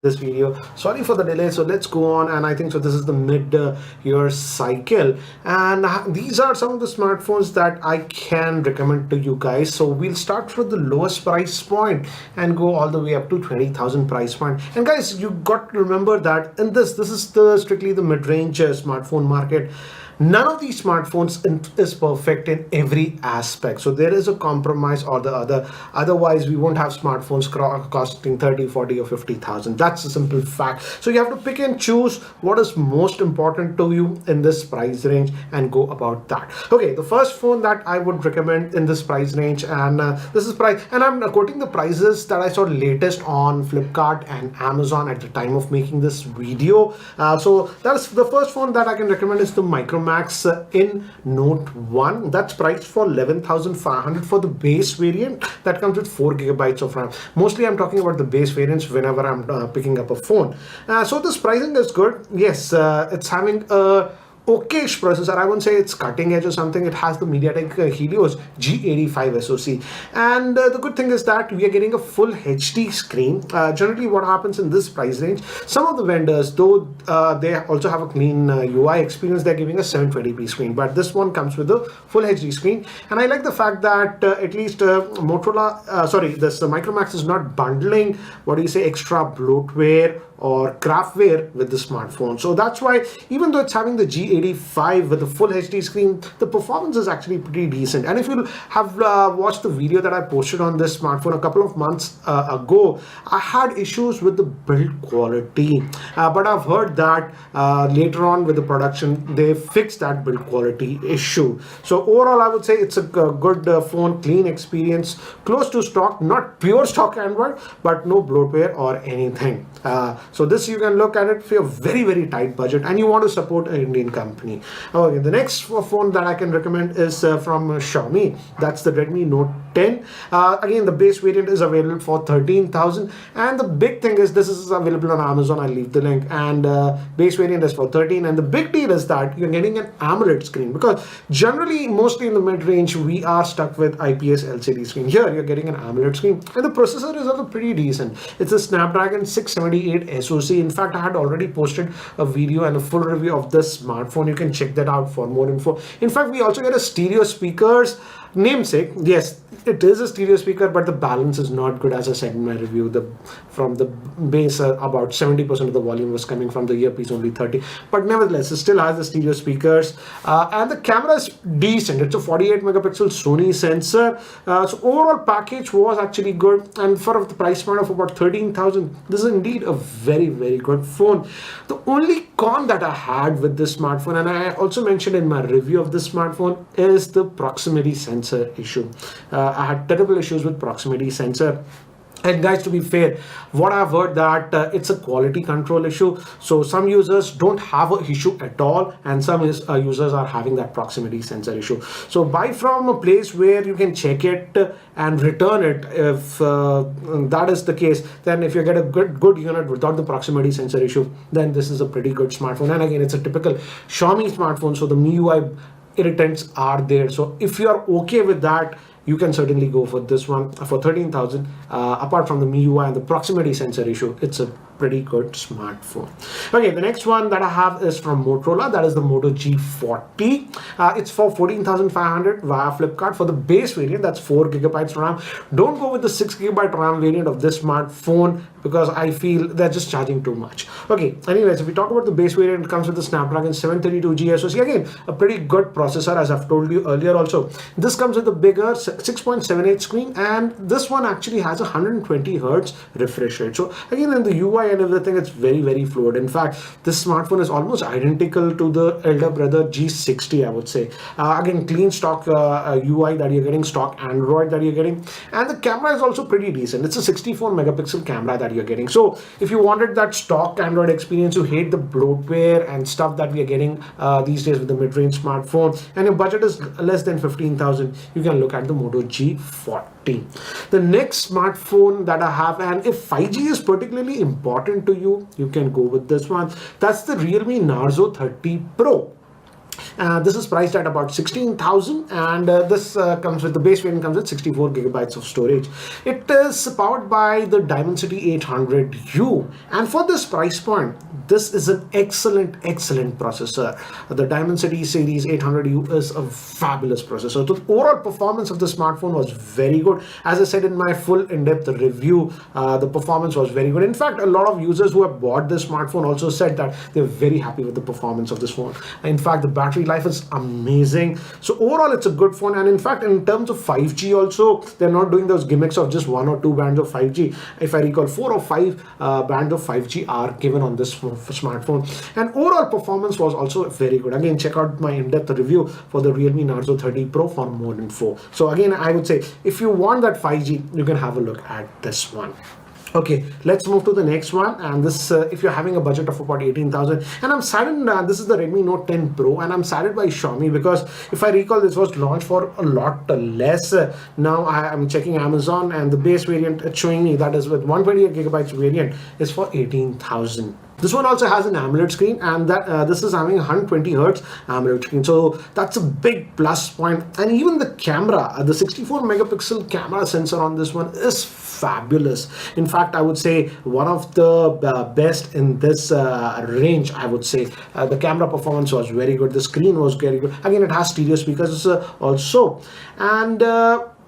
this video. Sorry for the delay. So let's go on. And I think so. This is the mid-year cycle, and these are some of the smartphones that I can recommend to you guys. So we'll start from the lowest price point and go all the way up to 20,000 price point. And guys, you got to remember that in this is the strictly the mid-range smartphone market. None of these smartphones is perfect in every aspect, so there is a compromise or the other. Otherwise we won't have smartphones costing 30, 40, or 50,000. That's a simple fact. So you have to pick and choose what is most important to you in this price range and go about that. Okay, the first phone that I would recommend in this price range, and this is price, and I'm quoting the prices that I saw latest on Flipkart and Amazon at the time of making this video. So that's the first phone that I can recommend is the Micro Max in Note 1. That's priced for 11,500 for the base variant that comes with 4 gigabytes of RAM. Mostly I'm talking about the base variants whenever I'm picking up a phone. So this pricing is good. Yes, it's having a okayish processor. I won't say it's cutting edge or something. It has the MediaTek Helios G85 SoC, and the good thing is that we are getting a full HD screen. Generally what happens in this price range, some of the vendors, though they also have a clean UI experience, they're giving a 720p screen, but this one comes with a full HD screen. And I like the fact that at least this Micromax is not bundling, what do you say, extra bloatware or craftware with the smartphone. So that's why, even though it's having the G85 with the full HD screen, the performance is actually pretty decent. And if you have watched the video that I posted on this smartphone a couple of months ago, I had issues with the build quality, but I've heard that later on with the production they fixed that build quality issue. So overall I would say it's a good phone, clean experience, close to stock, not pure stock Android, but no bloatware or anything. So this you can look at it for a very tight budget and you want to support an Indian company. Okay, the next phone that I can recommend is from Xiaomi. That's the Redmi Note 10. Again, the base variant is available for 13,000, and the big thing is this is available on Amazon. I'll leave the link, and base variant is for 13, and the big deal is that you're getting an AMOLED screen, because generally mostly in the mid-range we are stuck with IPS LCD screen. Here you're getting an AMOLED screen, and the processor is also pretty decent. It's a Snapdragon 678 SoC. In fact, I had already posted a video and a full review of this smartphone. You can check that out for more info. In fact, we also get a stereo speakers namesake. Yes, it is a stereo speaker, but the balance is not good. As I said in my review, from the base about 70% of the volume was coming from the earpiece, only 30, but nevertheless it still has the stereo speakers, and the camera is decent. It's a 48 megapixel Sony sensor. So overall package was actually good, and for the price point of about 13,000, this is indeed a very good phone. The only con that I had with this smartphone, and I also mentioned in my review of this smartphone, is the proximity sensor issue. I had terrible issues with proximity sensor. And guys, to be fair, what I've heard that it's a quality control issue. So some users don't have an issue at all, and some users are having that proximity sensor issue. So buy from a place where you can check it and return it. If that is the case, then if you get a good unit without the proximity sensor issue, then this is a pretty good smartphone. And again, it's a typical Xiaomi smartphone, so the MIUI irritants are there. So if you are okay with that, you can certainly go for this one for 13,000. Apart from the MIUI and the proximity sensor issue, it's a pretty good smartphone. Okay, the next one that I have is from Motorola. That is the Moto G40. It's for 14,500 via Flipkart for the base variant. That's 4 gigabytes RAM. Don't go with the 6 gigabyte RAM variant of this smartphone, because I feel they're just charging too much. Okay, anyways, if we talk about the base variant, it comes with the Snapdragon 732G SoC. Again, a pretty good processor, as I've told you earlier also. This comes with a bigger 6.78 screen, and this one actually has a 120 hertz refresh rate. So again, in the UI and everything, it's very fluid. In fact, this smartphone is almost identical to the elder brother G60, I would say. Again, clean stock UI that you're getting, stock Android that you're getting, and the camera is also pretty decent. It's a 64 megapixel camera that you're getting. So if you wanted that stock Android experience, you hate the bloatware and stuff that we are getting these days with the mid-range smartphone, and your budget is less than 15,000, you can look at the Moto G40. The next smartphone that I have, and if 5G is particularly important to you, you can go with this one. That's the Realme Narzo 30 Pro. This is priced at about 16,000, and this comes with the base variant comes with 64 gigabytes of storage. It is powered by the Dimensity 800U, and for this price point, this is an excellent processor. The Dimensity series 800U is a fabulous processor. The overall performance of the smartphone was very good. As I said in my full in-depth review, the performance was very good. In fact, a lot of users who have bought this smartphone also said that they're very happy with the performance of this phone. In fact, the battery life is amazing. So overall, it's a good phone. And in fact, in terms of 5G also, they're not doing those gimmicks of just 1 or 2 bands of 5G. If I recall, 4 or 5 bands of 5G are given on this smartphone. And overall performance was also very good. Again, check out my in-depth review for the Realme Narzo 30 Pro for more info. So again, I would say if you want that 5G, you can have a look at this one. Okay, let's move to the next one, and this if you're having a budget of about 18,000, and I'm saddened, this is the Redmi Note 10 Pro, and I'm saddened by Xiaomi because if I recall, this was launched for a lot less. Now I am checking Amazon, and the base variant it's showing me that is with 128 gigabytes variant is for 18,000. This one also has an AMOLED screen, and that this is having 120 Hz AMOLED screen, so that's a big plus point. And even the camera, the 64 megapixel camera sensor on this one is fabulous. In fact, I would say one of the best in this range. I would say the camera performance was very good. The screen was very good. Again, it has stereo speakers also, and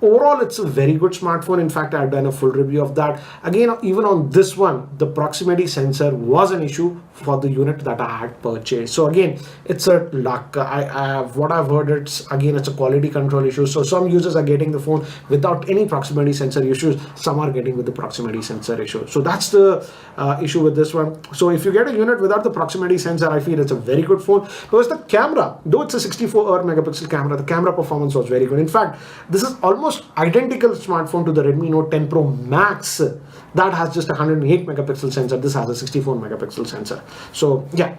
overall, it's a very good smartphone. In fact, I've done a full review of that. Again, even on this one, the proximity sensor was an issue for the unit that I had purchased. So again, it's a luck. What I've heard, it's a quality control issue. So some users are getting the phone without any proximity sensor issues. Some are getting with the proximity sensor issue. So that's the issue with this one. So if you get a unit without the proximity sensor, I feel it's a very good phone, because the camera, though it's a 64 megapixel camera, the camera performance was very good. In fact, this is almost identical smartphone to the Redmi Note 10 Pro Max that has just a 108 megapixel sensor. This has a 64 megapixel sensor. So yeah,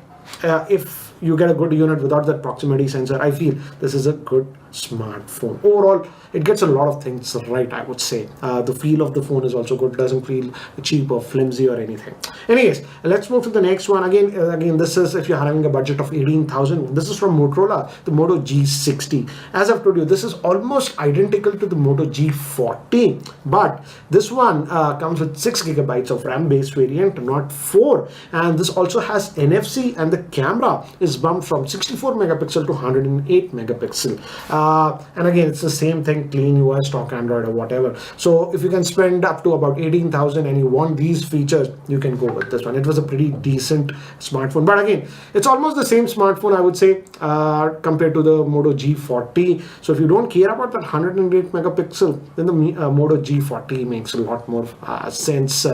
if you get a good unit without that proximity sensor, I feel this is a good smartphone. Overall, it gets a lot of things right, I would say. The feel of the phone is also good, doesn't feel cheap or flimsy or anything. Anyways, let's move to the next one. Again, this is if you're having a budget of 18,000. This is from Motorola, the Moto G60. As I've told you, this is almost identical to the Moto G40, but this one comes with 6 gigabytes of RAM base variant, not 4. And this also has NFC, and the camera is bumped from 64 megapixel to 108 megapixel. And again, it's the same thing, clean UI, stock Android or whatever. So if you can spend up to about 18,000 and you want these features, you can go with this one. It was a pretty decent smartphone, but again, it's almost the same smartphone, I would say, compared to the Moto G40. So if you don't care about that 108 megapixel, then the Moto G40 makes a lot more sense.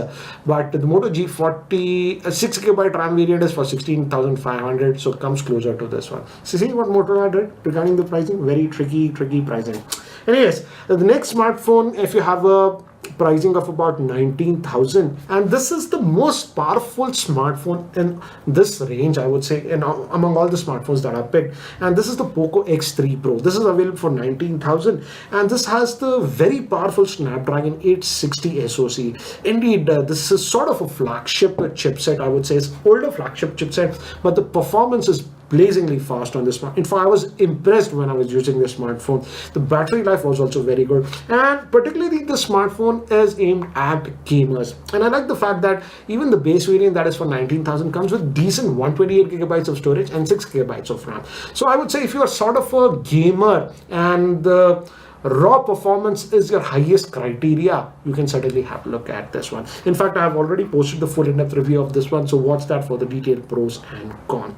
But the Moto G40 6 gigabyte RAM variant is for 16,500, so it comes closer to this one. So see what Motorola did regarding the pricing? Very tricky pricing. Anyways, the next smartphone, if you have a pricing of about 19,000, and this is the most powerful smartphone in this range, I would say, among all the smartphones that I picked. And this is the Poco X3 Pro. This is available for 19,000, and this has the very powerful Snapdragon 860 SoC. Indeed, this is sort of a flagship chipset, I would say. It's older flagship chipset, but the performance is blazingly fast on this one. In fact, I was impressed when I was using this smartphone. The battery life was also very good, and particularly the smartphone is aimed at gamers. And I like the fact that even the base variant that is for 19,000 comes with decent 128 gigabytes of storage and 6 gigabytes of RAM. So I would say if you are sort of a gamer and the raw performance is your highest criteria, you can certainly have a look at this one. In fact, I have already posted the full in-depth review of this one, so watch that for the detailed pros and cons.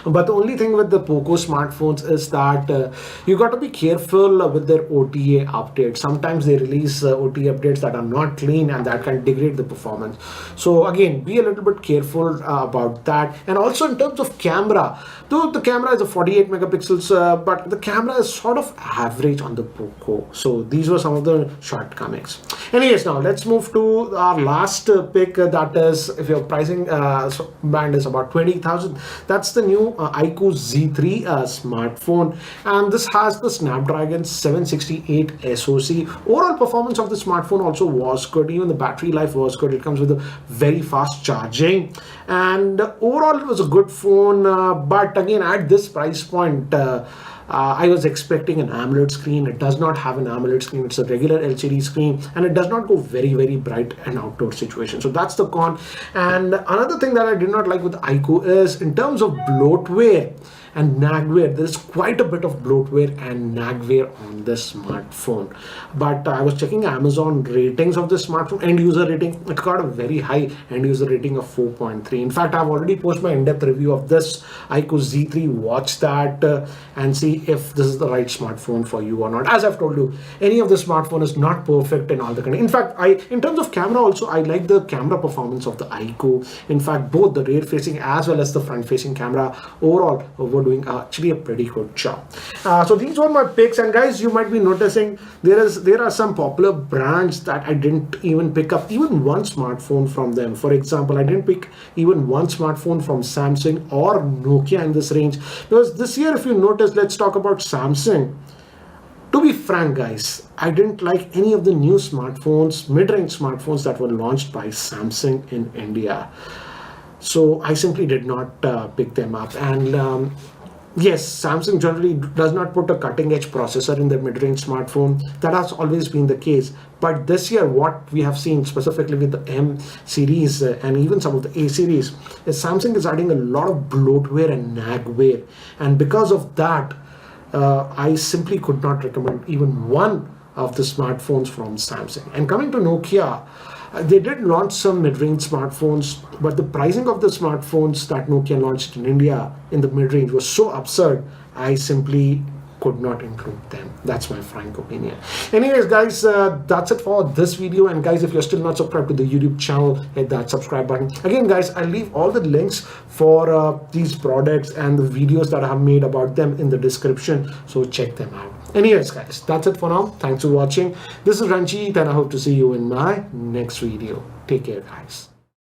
But the only thing with the Poco smartphones is that you got to be careful with their OTA updates. Sometimes they release OTA updates that are not clean, and that can degrade the performance. So again, be a little bit careful about that. And also in terms of camera, though the camera is a 48 megapixels, but the camera is sort of average on the Poco. So these were some of the shortcomings. Anyways, now let's move to our last pick. That is, if your pricing band is about 20,000, that's the new iQOO Z3 smartphone, and this has the Snapdragon 768 SoC. Overall performance of the smartphone also was good. Even the battery life was good. It comes with a very fast charging, and overall it was a good phone. But again, at this price point, I was expecting an AMOLED screen. It does not have an AMOLED screen. It's a regular LCD screen, and it does not go very, very bright in outdoor situations. So that's the con. And another thing that I did not like with iQOO is in terms of bloatware and nagware. There's quite a bit of bloatware and nagware on this smartphone. But I was checking Amazon ratings of this smartphone, end user rating. It got a very high end user rating of 4.3. In fact, I've already posted my in-depth review of this iQOO Z3. Watch that and see if this is the right smartphone for you or not. As I've told you, any of the smartphone is not perfect in all the conditions. In fact, in terms of camera also, I like the camera performance of the iQOO. In fact, both the rear facing as well as the front facing camera overall were doing actually a pretty good job. So these were my picks, and guys, you might be noticing there are some popular brands that I didn't even pick up even one smartphone from them. For example, I didn't pick even one smartphone from Samsung or Nokia in this range, because this year, if you notice, let's talk about Samsung. To be frank, guys, I didn't like any of the new smartphones, mid-range smartphones that were launched by Samsung in India. So I simply did not pick them up. And yes, Samsung generally does not put a cutting-edge processor in their mid-range smartphone. That has always been the case. But this year, what we have seen specifically with the M series and even some of the A series is Samsung is adding a lot of bloatware and nagware. And because of that, I simply could not recommend even one of the smartphones from Samsung. And coming to Nokia, they did launch some mid-range smartphones, but the pricing of the smartphones that Nokia launched in India in the mid-range was so absurd, I simply could not include them. That's my frank opinion. Anyways, guys, that's it for this video. And guys, if you're still not subscribed to the YouTube channel, hit that subscribe button. Again, guys, I'll leave all the links for these products and the videos that I have made about them in the description, so check them out. Anyways, guys, that's it for now. Thanks for watching. This is Ranjit, and I hope to see you in my next video. Take care, guys.